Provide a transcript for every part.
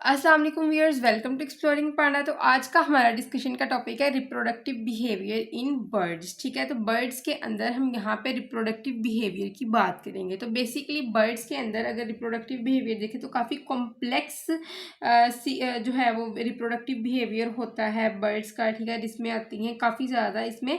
अस्सलाम वालेकुम viewers, welcome to exploring पांडा। तो आज का हमारा डिस्कशन का टॉपिक है रिप्रोडक्टिव बिहेवियर इन बर्ड्स। ठीक है, तो बर्ड्स के अंदर हम यहाँ पे रिप्रोडक्टिव बिहेवियर की बात करेंगे। तो बेसिकली बर्ड्स के अंदर अगर रिप्रोडक्टिव बिहेवियर देखें तो काफ़ी कॉम्प्लेक्स जो है वो रिप्रोडक्टिव बिहेवियर होता है बर्ड्स का। ठीक है, जिसमें आती हैं काफ़ी ज़्यादा इसमें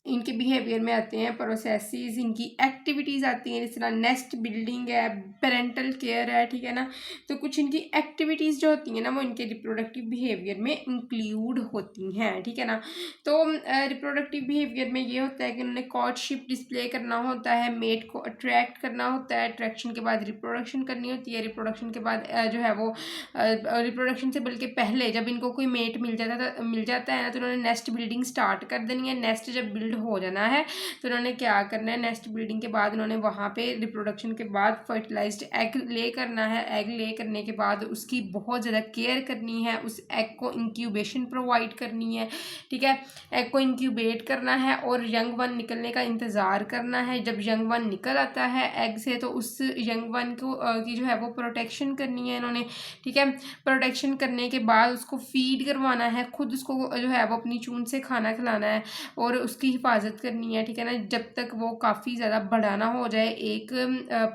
इनके बिहेवियर में आते हैं प्रोसेसेस, इनकी एक्टिविटीज़ आती हैं, जिस तरह नेस्ट बिल्डिंग है, पेरेंटल केयर है। ठीक है ना, तो कुछ इनकी एक्टिविटीज़ जो होती हैं ना वो इनके रिप्रोडक्टिव बिहेवियर में इंक्लूड होती हैं। ठीक है ना, तो रिप्रोडक्टिव बिहेवियर में ये होता है कि उन्होंने कॉर्टशिप डिस्प्ले करना होता है, मेट को अट्रैक्ट करना होता है, अट्रैक्शन के बाद रिप्रोडक्शन करनी होती है, रिप्रोडक्शन के बाद जो है वो रिप्रोडक्शन से बल्कि पहले जब इनको कोई मेट मिल जाता है ना तो उन्होंने नेस्ट बिल्डिंग स्टार्ट कर देनी है। नेस्ट जब बिल्ड हो जाना है तो उन्होंने क्या करना है, नेस्ट बिल्डिंग के बाद उन्होंने वहाँ पे रिप्रोडक्शन के बाद फर्टिलाइज्ड एग ले करना है। एग ले करने के बाद उसकी बहुत ज़्यादा केयर करनी है, उस एग को इंक्यूबेशन प्रोवाइड करनी है। ठीक है, एग को इंक्यूबेट करना है और यंग वन निकलने का इंतज़ार करना है। जब यंग वन निकल आता है एग से तो उस यंग वन को की जो है वो प्रोटेक्शन करनी है इन्होंने। ठीक है, प्रोटेक्शन करने के बाद उसको फीड करवाना है, खुद उसको जो है वो अपनी चून से खाना खिलाना है और उसकी हिफाजत करनी है। ठीक है ना, जब तक वो काफ़ी ज़्यादा बड़ा ना हो जाए, एक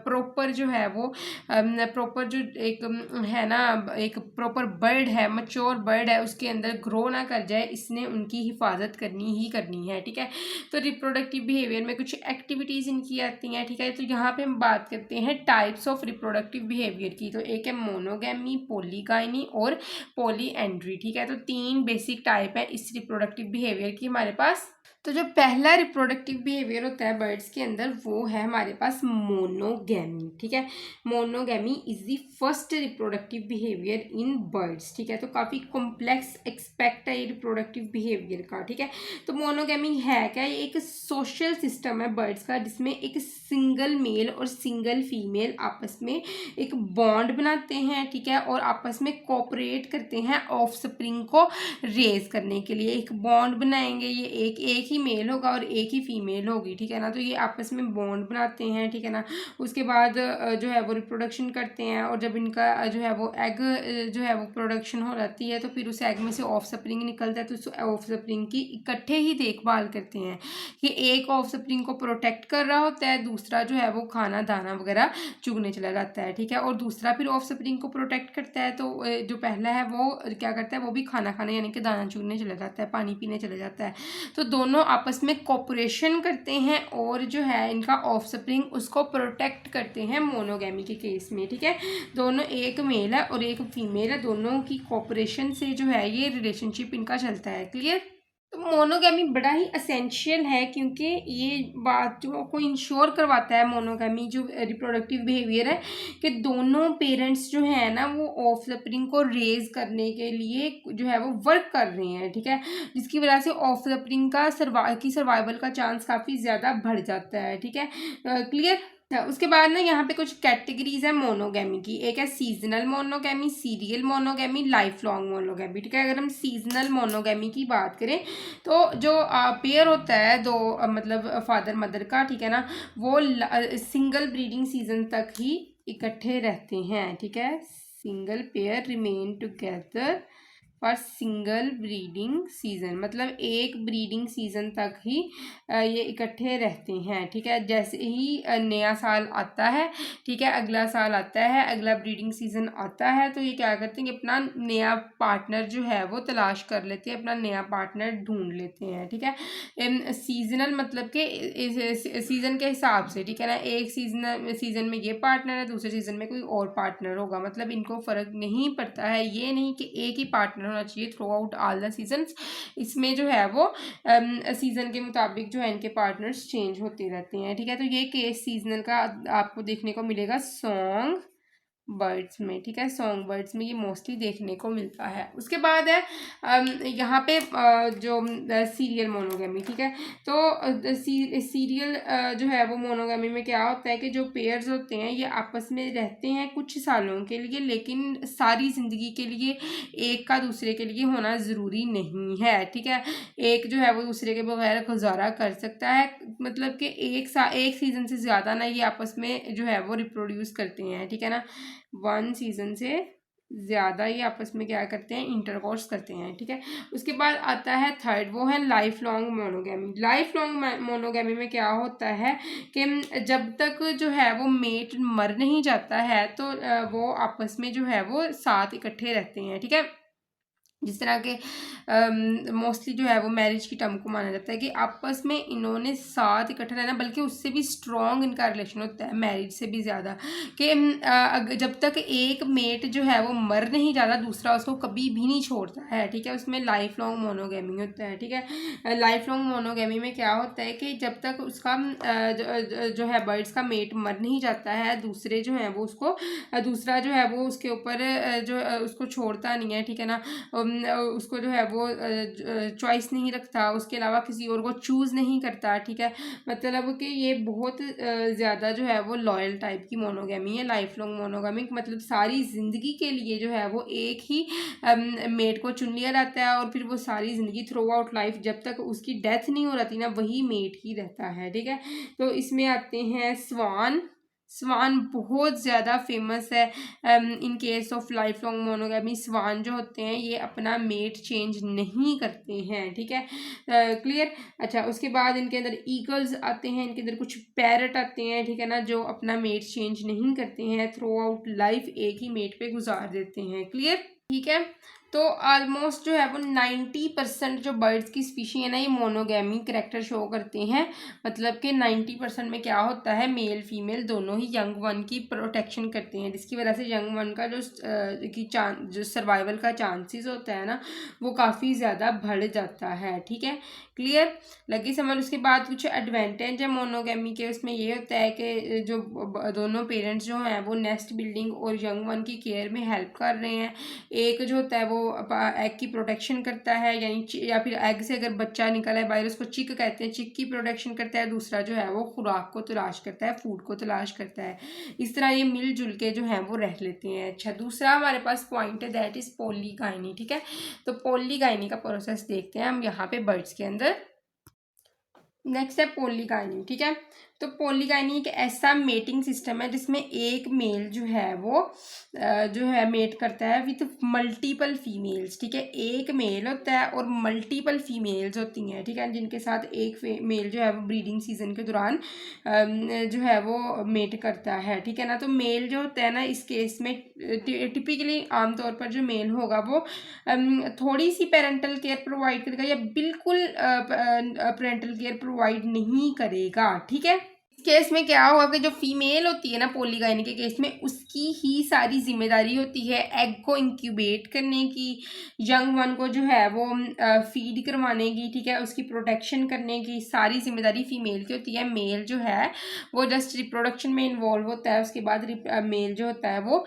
प्रॉपर जो है वो प्रॉपर जो एक है ना, एक प्रॉपर बर्ड है, मच्योर बर्ड है, उसके अंदर ग्रो ना कर जाए, इसने उनकी हिफाजत करनी ही करनी है। ठीक है, तो रिप्रोडक्टिव बिहेवियर में कुछ एक्टिविटीज़ इनकी आती हैं। ठीक है, तो यहाँ पे हम बात करते हैं टाइप्स ऑफ रिप्रोडक्टिव बिहेवियर की। तो एक है मोनोगैमी, पॉलीगाइनी और पॉलीएंड्री। ठीक है, तो 3 बेसिक टाइप है इस रिप्रोडक्टिव बिहेवियर की हमारे पास। तो जो पहला रिप्रोडक्टिव बिहेवियर होता है बर्ड्स के अंदर वो है हमारे पास मोनोगैमी। ठीक है, monogamy is the first reproductive behaviour in birds. ठीक है, तो काफ़ी कॉम्प्लेक्स एक्सपेक्ट है ये रिप्रोडक्टिव बिहेवियर का। ठीक है, तो मोनोगैमी है क्या, ये एक सोशल सिस्टम है बर्ड्स का जिसमें एक सिंगल मेल और सिंगल फीमेल आपस में एक बॉन्ड बनाते हैं। ठीक है, और आपस में कोऑपरेट करते हैं ऑफस्प्रिंग को रेज करने के लिए। एक बॉन्ड बनाएंगे, ये एक ही मेल होगा और एक ही फीमेल होगी। ठीक है ना, तो ये आपस में बॉन्ड बनाते हैं। ठीक है ना, उसके बाद जो है वो रिप्रोडक्शन करते हैं और जब इनका जो है वो एग जो है वो प्रोडक्शन हो जाती है तो फिर उस एग में से ऑफ स्प्रिंग निकलता है। तो उस ऑफ स्प्रिंग की इकट्ठे ही देखभाल करते हैं कि एक ऑफ स्प्रिंग को प्रोटेक्ट कर रहा होता है, दूसरा जो है वो खाना दाना वगैरह चुगने चला जाता है। ठीक है, और दूसरा फिर ऑफ स्प्रिंग को प्रोटेक्ट करता है। तो जो पहला है वो क्या करता है, वो भी खाना खाने यानी कि दाना चुगने चला जाता है, पानी पीने चला जाता है। तो दोनों आपस में कोऑपरेशन करते हैं और जो है इनका ऑफस्प्रिंग उसको प्रोटेक्ट करते हैं मोनोगैमी के केस में। ठीक है, दोनों एक मेल है और एक फीमेल है, दोनों की कोऑपरेशन से जो है ये रिलेशनशिप इनका चलता है। क्लियर। तो मोनोगैमी बड़ा ही असेंशियल है क्योंकि ये बात जो को इंश्योर करवाता है मोनोगैमी जो रिप्रोडक्टिव बिहेवियर है कि दोनों पेरेंट्स जो है ना वो ऑफस्प्रिंग को रेज करने के लिए जो है वो वर्क कर रहे हैं। ठीक है, जिसकी वजह से ऑफस्प्रिंग का सर्वाइवल का चांस काफ़ी ज़्यादा बढ़ जाता है। ठीक है, क्लियर। उसके बाद ना यहाँ पे कुछ कैटेगरीज है मोनोगैमी की। एक है seasonal monogamy, serial monogamy, life long monogamy. ठीक है, अगर हम सीजनल मोनोगैमी की बात करें तो जो पेयर होता है दो मतलब फादर मदर का, ठीक है ना, वो सिंगल ब्रीडिंग सीजन तक ही इकट्ठे रहते हैं। ठीक है, single pair remain together for single breeding season, मतलब एक ब्रीडिंग सीजन तक ही ये इकट्ठे रहते हैं। ठीक है, जैसे ही नया साल आता है, ठीक है, अगला साल आता है, अगला ब्रीडिंग सीजन आता है तो ये क्या करते हैं कि अपना नया पार्टनर जो है वो तलाश कर लेते हैं, अपना नया पार्टनर ढूंढ लेते हैं। ठीक है, सीजनल मतलब कि सीजन के हिसाब से। ठीक है ना, एक सीजन में ये पार्टनर है, दूसरे सीजन में कोई और पार्टनर होगा, मतलब इनको फ़र्क नहीं पड़ता है। ये नहीं कि एक ही पार्टनर होना चाहिए through out all the seasons. इसमें जो है वो सीजन के मुताबिक जो है इनके पार्टनर्स चेंज होते रहते हैं। ठीक है, तो ये केस सीजनल का आपको देखने को मिलेगा सॉन्ग बर्ड्स में। ठीक है, सॉन्ग बर्ड्स में ये मोस्टली देखने को मिलता है। उसके बाद है यहाँ पे जो सीरियल मोनोगैमी। ठीक है, तो सीरियल जो है वो मोनोगैमी में क्या होता है कि जो पेयर्स होते हैं ये आपस में रहते हैं कुछ सालों के लिए, लेकिन सारी ज़िंदगी के लिए एक का दूसरे के लिए होना ज़रूरी नहीं है। ठीक है, एक जो है वो दूसरे के बगैर गुजारा कर सकता है, मतलब कि एक सीज़न से ज़्यादा ना ये आपस में जो है वो रिप्रोड्यूस करते हैं। ठीक है ना, 1 सीज़न से ज़्यादा ही आपस में क्या करते हैं, इंटरकोर्स करते हैं, ठीक है। उसके बाद आता है थर्ड, वो है life long monogamy. Life long monogamy में क्या होता है कि जब तक जो है वो मेट मर नहीं जाता है तो वो आपस में जो है वो साथ इकट्ठे रहते हैं, ठीक है। जिस तरह के मोस्टली जो है वो मैरिज की टर्म को माना जाता है कि आपस में इन्होंने साथ इकट्ठा रहना, बल्कि उससे भी स्ट्रॉन्ग इनका रिलेशन होता है, मैरिज से भी ज़्यादा, कि जब तक एक मेट जो है वो मर नहीं जाता दूसरा उसको कभी भी नहीं छोड़ता है, ठीक है। उसमें लाइफ लॉन्ग मोनोगैमी होता है, ठीक है। लाइफ लॉन्ग मोनोगैमी में क्या होता है कि जब तक उसका जो है बर्ड्स का मेट मर नहीं जाता है, दूसरे जो है वो उसको दूसरा जो है वो उसके ऊपर जो उसको छोड़ता नहीं है, ठीक है ना। उसको जो है वो चॉइस नहीं रखता, उसके अलावा किसी और को चूज़ नहीं करता, ठीक है। मतलब कि ये बहुत ज़्यादा जो है वो लॉयल टाइप की मोनोगैमी है, लाइफ लॉन्ग मोनोगैमी। मतलब सारी ज़िंदगी के लिए जो है वो एक ही मेट को चुन लिया जाता है और फिर वो सारी ज़िंदगी थ्रू आउट लाइफ जब तक उसकी डेथ नहीं हो जाती ना, वही मेट ही रहता है, ठीक है। तो इसमें आते हैं स्वान। स्वान बहुत ज़्यादा फेमस है in case of life long monogamy. Swan जो होते हैं ये अपना मेट चेंज नहीं करते हैं, ठीक है। क्लियर। अच्छा, उसके बाद इनके अंदर ईगल्स आते हैं, इनके अंदर कुछ पैरट आते हैं, ठीक है ना, जो अपना मेट चेंज नहीं करते हैं, थ्रू आउट लाइफ एक ही मेट पे गुजार देते हैं। क्लियर, ठीक है। तो ऑलमोस्ट जो है वो 90% जो बर्ड्स की स्पीशी है ना, ये मोनोगैमी करेक्टर शो करते हैं। मतलब कि 90% में क्या होता है, मेल फीमेल दोनों ही यंग वन की प्रोटेक्शन करते हैं, जिसकी वजह से यंग वन का जो सर्वाइवल का चांसेस होता है ना, वो काफ़ी ज़्यादा बढ़ जाता है, ठीक है। क्लियर, लगी समझ। उसके बाद कुछ एडवांटेज है मोनोगैमी के, उसमें ये होता है कि जो दोनों पेरेंट्स जो हैं वो नेस्ट बिल्डिंग और यंग वन की केयर में हेल्प कर रहे हैं। एक जो होता है वो एग की प्रोटेक्शन करता है, यानी या फिर एग से अगर बच्चा निकला है बाहर उसको चिक कहते हैं, चिक की प्रोटेक्शन करता है। दूसरा जो है वो खुराक को तलाश करता है, फूड को तलाश करता है। इस तरह ये मिलजुल के जो है वो रह लेते हैं। अच्छा, दूसरा हमारे पास पॉइंट है, दैट इज पॉलीगाइनी, ठीक है। तो पॉलीगाइनी का प्रोसेस देखते हैं हम यहाँ पे बर्ड्स के अंदर। नेक्स्ट है पॉलीगाइनी, ठीक है। तो पॉलीगाइनी एक ऐसा मेटिंग सिस्टम है जिसमें एक मेल जो है वो जो है मेट करता है विथ मल्टीपल फीमेल्स, ठीक है। एक मेल होता है और मल्टीपल फीमेल्स होती हैं, ठीक है, जिनके साथ एक मेल जो है वो ब्रीडिंग सीजन के दौरान जो है वो मेट करता है, ठीक है ना। तो मेल जो होता है ना, इस केस में टिपिकली आमतौर पर जो मेल होगा वो थोड़ी सी पेरेंटल केयर प्रोवाइड करेगा या बिल्कुल पेरेंटल केयर प्रोवाइड नहीं करेगा, ठीक है। केस में क्या होगा कि जो फीमेल होती है ना पॉलीगाइनी के केस में, उसकी ही सारी जिम्मेदारी होती है एग को इंक्यूबेट करने की, यंग वन को जो है वो फीड करवाने की, ठीक है, उसकी प्रोटेक्शन करने की सारी जिम्मेदारी फीमेल की होती है। मेल जो है वो जस्ट रिप्रोडक्शन में इन्वॉल्व होता है, उसके बाद मेल जो होता है वो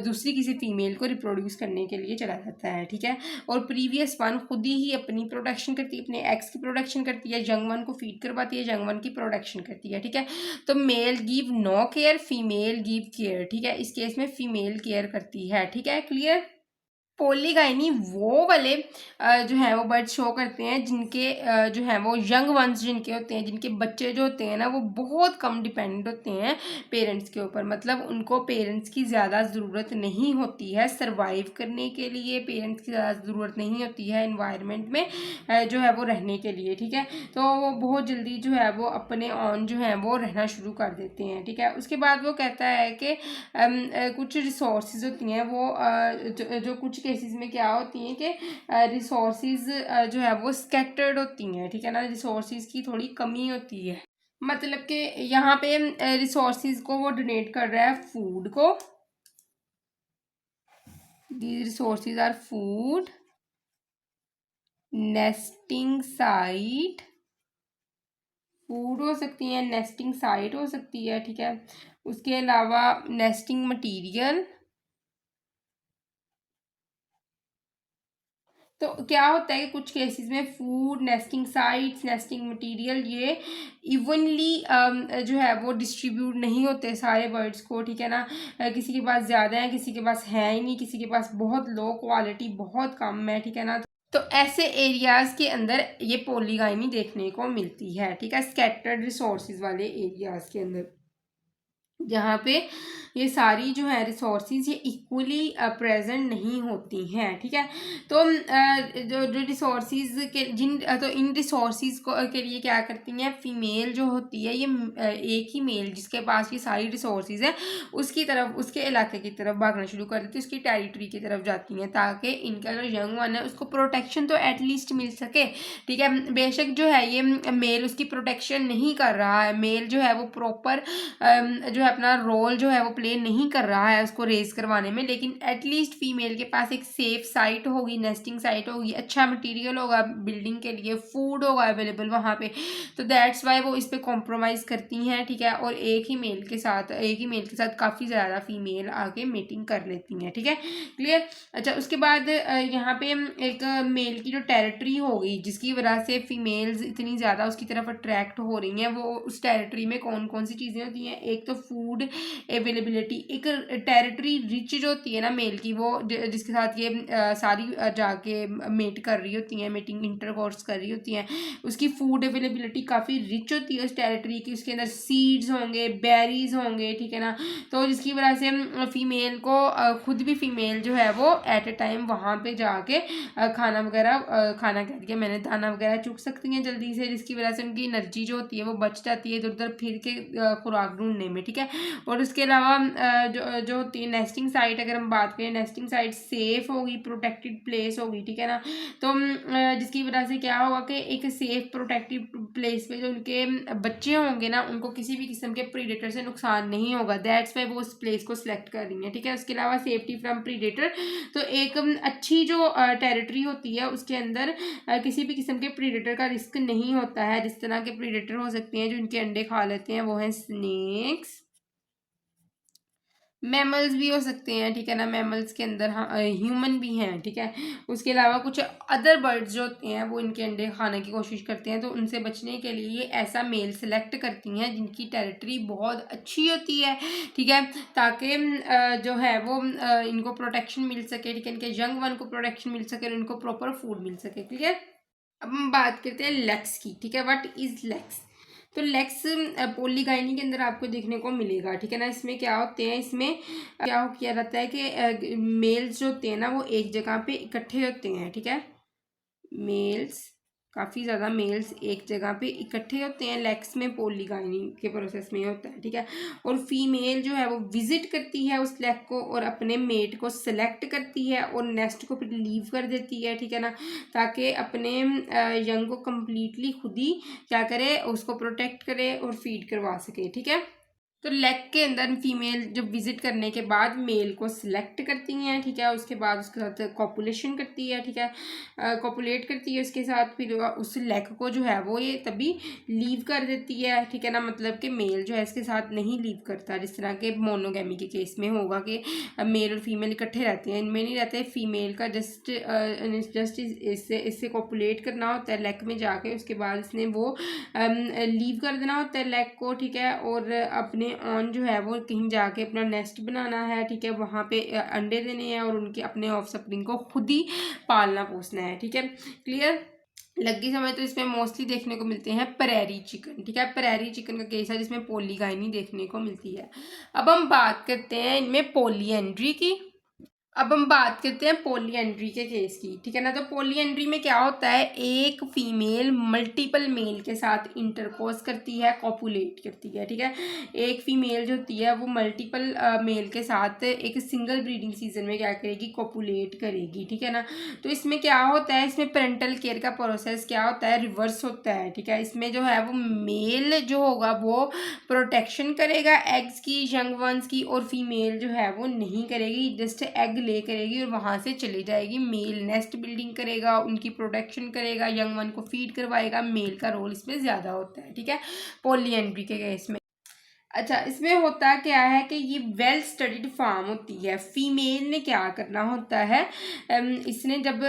दूसरी किसी फीमेल को रिप्रोड्यूस करने के लिए चला जाता है, ठीक है। और प्रीवियस वन खुद ही अपनी प्रोटेक्शन करती है, अपने एग्स की प्रोटेक्शन करती है, यंग वन को फीड करवाती है, यंग वन की प्रोटेक्शन करती है, ठीक है। तो male give no care, female give care, ठीक है। इस केस में फीमेल केयर करती है, ठीक है। क्लियर। पॉलीगाइनी वो वाले जो है वो बर्ड शो करते हैं जिनके जो है वो यंग वंस जिनके होते हैं, जिनके बच्चे जो होते हैं ना वो बहुत कम डिपेंडेंट होते हैं पेरेंट्स के ऊपर। मतलब उनको पेरेंट्स की ज़्यादा ज़रूरत नहीं होती है सर्वाइव करने के लिए, पेरेंट्स की ज़्यादा ज़रूरत नहीं होती है इन्वायरमेंट में जो है वो रहने के लिए, ठीक है। तो वो बहुत जल्दी जो है वो अपने ऑन जो है वो रहना शुरू कर देते हैं, ठीक है। उसके बाद वो कहता है कि कुछ रिसोर्सेज होती हैं वो जो कुछ केसेस में क्या होती हैं कि रिसोर्सेज जो है वो स्कैटर्ड होती हैं, ठीक है ना, रिसोर्सेज की थोड़ी कमी होती है। मतलब कि यहाँ पे रिसोर्सेज को वो डोनेट कर रहा है फूड को। These resources are food, nesting site, food हो सकती है, नेस्टिंग साइट हो सकती है, ठीक है। उसके अलावा नेस्टिंग मटीरियल। तो क्या होता है कि कुछ केसेस में food, nesting sites, nesting material ये इवनली जो है वो डिस्ट्रीब्यूट नहीं होते सारे बर्ड्स को, ठीक है ना। किसी के पास ज़्यादा है, किसी के पास है ही नहीं, किसी के पास बहुत लो क्वालिटी, बहुत कम है, ठीक है ना। तो ऐसे एरियाज़ के अंदर ये पॉलीगाइनी देखने को मिलती है, ठीक है, स्कैटर्ड रिसोर्सेज वाले एरियाज़ के अंदर, जहाँ पे ये सारी जो है रिसोर्सेज ये इक्वली प्रेजेंट नहीं होती हैं, ठीक है। तो जो रिसोर्सेज के तो इन रिसोर्सेज को के लिए क्या करती हैं फीमेल जो होती है, ये एक ही मेल जिसके पास ये सारी रिसोर्सेज है उसकी तरफ, उसके इलाके की तरफ भागना शुरू कर देती है, उसकी टेरिटरी की तरफ जाती हैं ताकि इनका जो यंग वन है उसको प्रोटेक्शन तो एटलीस्ट मिल सके, ठीक है। बेशक जो है ये मेल उसकी प्रोटेक्शन नहीं कर रहा है, मेल जो है वो प्रॉपर जो है अपना रोल जो है वो प्ले नहीं कर रहा है उसको रेज करवाने में, लेकिन एटलीस्ट फीमेल के पास एक सेफ साइट होगी, नेस्टिंग साइट होगी, अच्छा मटेरियल होगा बिल्डिंग के लिए, फूड होगा अवेलेबल वहाँ पे, तो दैट्स वाई वो इस पर कॉम्प्रोमाइज़ करती हैं, ठीक है। और एक ही मेल के साथ काफ़ी ज़्यादा फीमेल आके मीटिंग कर लेती हैं, ठीक है, क्लियर। अच्छा, उसके बाद यहाँ पे एक मेल की जो टेरिटरी होगी जिसकी वजह से फीमेल्स इतनी ज़्यादा उसकी तरफ अट्रैक्ट हो रही हैं, वो उस टेरिटरी में कौन कौन सी चीज़ें होती हैं। एक तो फूड अवेलेबिलिटी, एक टेरिटरी रिच जो होती है ना मेल की, वो जिसके साथ ये सारी जाके मेट कर रही होती हैं, मीटिंग इंटरकोर्स कर रही होती हैं, उसकी फूड अवेलेबिलिटी काफ़ी रिच होती है उस टेरिटरी की, उसके अंदर सीड्स होंगे, बेरीज होंगे, ठीक है ना। तो जिसकी वजह से फीमेल को खुद भी फीमेल जो है वो एट ए टाइम वहाँ पे जाके खाना कह दिया मैंने, दाना वगैरह चुग सकती हैं जल्दी से, जिसकी वजह से उनकी एनर्जी जो होती है वो बच जाती है इधर उधर फिर के खुराक ढूंढने में, ठीक है। और उसके अलावा जो होती है नेस्टिंग साइट, अगर हम बात करें नेस्टिंग साइट सेफ होगी, प्रोटेक्टेड प्लेस होगी, ठीक है ना। तो जिसकी वजह से क्या होगा कि एक सेफ प्रोटेक्टिव प्लेस पे जो उनके बच्चे होंगे ना उनको किसी भी किस्म के प्रीडेटर से नुकसान नहीं होगा, दैट्स वाई वो उस प्लेस को सिलेक्ट कर रही हैं, ठीक है। उसके अलावा सेफ्टी फ्रॉम प्रीडेटर, तो एक अच्छी जो टेरिटरी होती है उसके अंदर किसी भी किस्म के प्रीडेटर का रिस्क नहीं होता है। जिस तरह के प्रीडेटर हो सकते हैं जो इनके अंडे खा लेते हैं वो हैं स्नेक्स, मैमल्स भी हो सकते हैं, ठीक है ना, मैमल्स के अंदर हाँ ह्यूमन भी हैं, ठीक है। उसके अलावा कुछ अदर बर्ड्स जो होते हैं वो इनके अंडे खाने की कोशिश करते हैं, तो उनसे बचने के लिए ये ऐसा मेल सेलेक्ट करती हैं जिनकी टेरिटरी बहुत अच्छी होती है, ठीक है, ताकि जो है वो इनको प्रोटेक्शन मिल सके, ठीक है, इनके यंग वन को प्रोटेक्शन मिल सके और इनको प्रॉपर फूड मिल सके, क्लियर। अब हम बात करते हैं लेग्स की, ठीक है, व्हाट इज लेग्स। तो लेग्स पोलीगाइनी के अंदर आपको देखने को मिलेगा, ठीक है ना। इसमें क्या होते हैं, इसमें क्या किया जाता है कि मेल्स जो होते हैं ना वो एक जगह पे इकट्ठे होते हैं, ठीक है, मेल्स काफ़ी ज़्यादा मेल्स एक जगह पे इकट्ठे होते हैं, लेग्स में पोलीगाइनी के प्रोसेस में होता है, ठीक है। और फीमेल जो है वो विजिट करती है उस लेग को और अपने मेट को सेलेक्ट करती है और नेस्ट को फिर लीव कर देती है, ठीक है ना, ताकि अपने यंग को कम्प्लीटली खुद ही क्या करे, उसको प्रोटेक्ट करे और फीड करवा सके, ठीक है। तो लेग के अंदर फीमेल जब विजिट करने के बाद मेल को सिलेक्ट करती हैं, ठीक है, उसके बाद उसके साथ कॉपुलेशन करती है, ठीक है, कॉपुलेट करती है उसके साथ, फिर उस लेग को जो है वो ये तभी लीव कर देती है, ठीक है ना। मतलब कि मेल जो है इसके साथ नहीं लीव करता, जिस तरह के मोनोगैमी के केस में होगा कि मेल और फीमेल इकट्ठे रहते हैं, इनमें नहीं रहते। फीमेल का जस्ट इससे कॉपुलेट करना होता है लेग में जाके, उसके बाद इसने वो लीव कर देना होता है लेग को, ठीक है, और अपने ऑन जो है वो कहीं जाके अपना नेस्ट बनाना है, ठीक है, वहाँ पे अंडे देने हैं और उनके अपने ऑफ स्प्रिंग को खुद ही पालना पोसना है, ठीक है, क्लियर। लग्गी समय तो इसमें मोस्टली देखने को मिलते हैं प्रेरी चिकन, ठीक है, प्रेरी चिकन का केस है जिसमें पोलीगाइनी देखने को मिलती है। अब हम बात करते हैं इनमें पोलीएंड्री की। अब हम बात करते हैं पॉलीएंड्री के केस की, ठीक है ना। तो पॉलीएंड्री में क्या होता है, एक फीमेल मल्टीपल मेल के साथ इंटरकोर्स करती है, कॉपुलेट करती है, ठीक है। एक फीमेल जो होती है वो मल्टीपल मेल के साथ एक सिंगल ब्रीडिंग सीजन में क्या करेगी, कॉपुलेट करेगी, ठीक है ना। तो इसमें क्या होता है, इसमें पेरेंटल केयर का प्रोसेस क्या होता है, रिवर्स होता है, ठीक है। इसमें जो है वो मेल जो होगा वो प्रोटेक्शन करेगा एग्स की, यंग वंस की, और फीमेल जो है वो नहीं करेगी, जस्ट एग ले करेगी और वहाँ से चली जाएगी। मेल नेस्ट बिल्डिंग करेगा, उनकी प्रोटेक्शन करेगा, यंग वन को फीड करवाएगा, मेल का रोल इसमें ज़्यादा होता है, ठीक है, पॉलीएंड्री के केस में। अच्छा, इसमें होता क्या है कि ये वेल स्टडीड फार्म होती है। फीमेल ने क्या करना होता है, इसने जब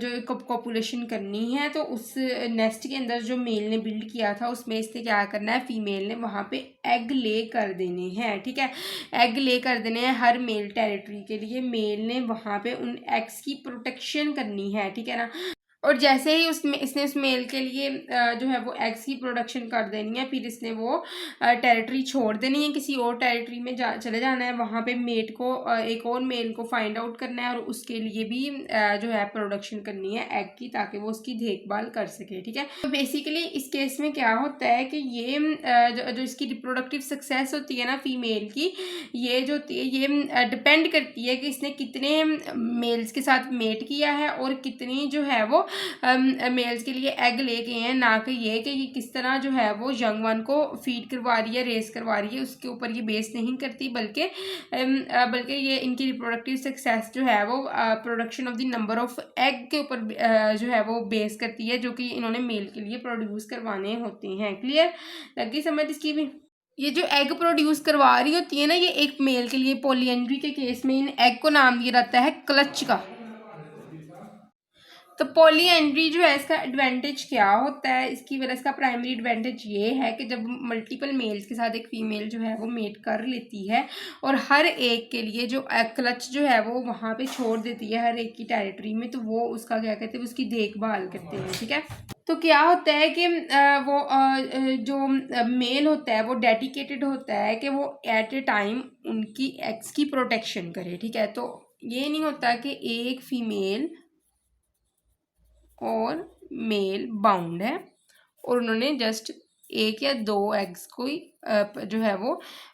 जो कॉपुलेशन करनी है तो उस नेस्ट के अंदर जो मेल ने बिल्ड किया था उसमें इसने क्या करना है, फीमेल ने वहाँ पे एग ले कर देने हैं, ठीक है, एग ले कर देने हैं हर मेल टेरिटरी के लिए। मेल ने वहाँ पे उन एग्स की प्रोटेक्शन करनी है, ठीक है ना। और जैसे ही उसमें इसने उस मेल के लिए जो है वो एग्स की प्रोडक्शन कर देनी है, फिर इसने वो टेरिटरी छोड़ देनी है, किसी और टेरिटरी में चले जाना है, वहाँ पे मेट को एक और मेल को फाइंड आउट करना है और उसके लिए भी जो है प्रोडक्शन करनी है एग की, ताकि वो उसकी देखभाल कर सके। ठीक है, तो बेसिकली इस केस में क्या होता है कि ये जो इसकी रिप्रोडक्टिव सक्सेस होती है ना फीमेल की, ये जो होती है ये डिपेंड करती है कि इसने कितने मेल्स के साथ मेट किया है और कितनी जो है वो मेल्स के लिए एग ले गए हैं, ना कि ये कि ये किस तरह जो है वो यंग वन को फीड करवा रही है, रेस करवा रही है, उसके ऊपर ये बेस नहीं करती, बल्कि ये इनकी रिप्रोडक्टिव सक्सेस जो है वो production of the number of egg के ऊपर जो है वो बेस करती है, जो कि इन्होंने मेल के लिए प्रोड्यूस करवाने होते हैं। क्लियर लगी समझ इसकी भी? ये जो एग प्रोड्यूस करवा रही होती है ना, ये एक मेल के लिए पॉलीएंड्री के केस में इन एग को नाम दिया जाता है क्लच का। तो पॉलीएंड्री जो है इसका एडवांटेज क्या होता है, इसकी वजह इसका प्राइमरी एडवांटेज ये है कि जब मल्टीपल मेल्स के साथ एक फीमेल जो है वो मेट कर लेती है और हर एक के लिए जो क्लच जो है वो वहाँ पे छोड़ देती है हर एक की टेरिटरी में, तो वो उसका क्या कहते हैं, उसकी देखभाल करते हैं। ठीक है, तो क्या होता है कि जो मेल होता है वो डेडिकेटेड होता है कि वो एट ए टाइम उनकी एग्स की प्रोटेक्शन करे। ठीक है, तो ये नहीं होता कि एक फीमेल और मेल बाउंड है और उन्होंने जस्ट एक या दो एग्स को ही जो है वो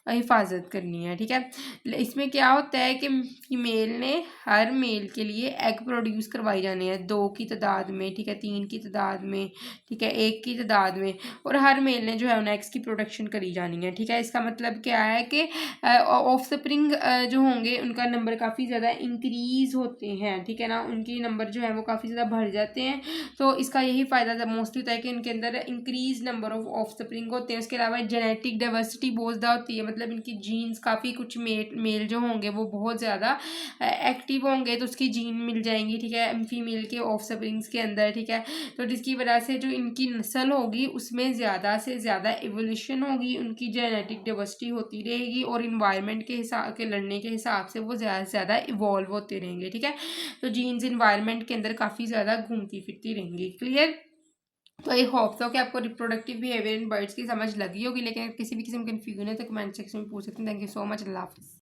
हिफाजत करनी है। ठीक है, इसमें क्या होता है कि फीमेल ने हर मेल के लिए एग प्रोड्यूस करवाई जाने हैं 2 की तादाद में, ठीक है, 3 की तादाद में, ठीक है, 1 की तादाद में, और हर मेल ने जो है उन एग्स की प्रोडक्शन करी जानी है। ठीक है, इसका मतलब क्या है कि ऑफ स्प्रिंग जो होंगे उनका नंबर काफ़ी ज़्यादा इंक्रीज़ होते हैं। ठीक है ना, उनकी नंबर जो है वो काफ़ी ज़्यादा बढ़ जाते हैं, तो इसका यही फ़ायदा मोस्टली होता है कि उनके अंदर इंक्रीज नंबर ऑफ स्प्रिंग होते हैं। उसके अलावा जेनेटिक डाइवर्सिटी बहुत ज़्यादा होती है, मतलब इनकी जीन्स काफ़ी कुछ मेल जो होंगे वो बहुत ज़्यादा एक्टिव होंगे, तो उसकी जीन मिल जाएंगी। ठीक है, फीमेल के ऑफ स्प्रिंग्स के अंदर। ठीक है, तो जिसकी वजह से जो इनकी नस्ल होगी उसमें ज़्यादा से ज़्यादा एवोल्यूशन होगी, उनकी जेनेटिक डाइवर्सिटी होती रहेगी और इन्वायरमेंट के हिसाब के लड़ने के हिसाब से वो ज़्यादा से ज़्यादा इवॉल्व होते रहेंगे। ठीक है, तो जीन्स इन्वायरमेंट के अंदर काफ़ी ज़्यादा घूमती फिरती रहेंगी। क्लियर? तो आई होप तो कि आपको रिप्रोडक्टिव बिहेवियर इन बर्ड्स की समझ लगी होगी, लेकिन किसी भी किस्म की कन्फ्यूजन है तो कमेंट सेक्शन में पूछ सकते हैं। थैंक यू सो मच, अल्लाह हाफिज़।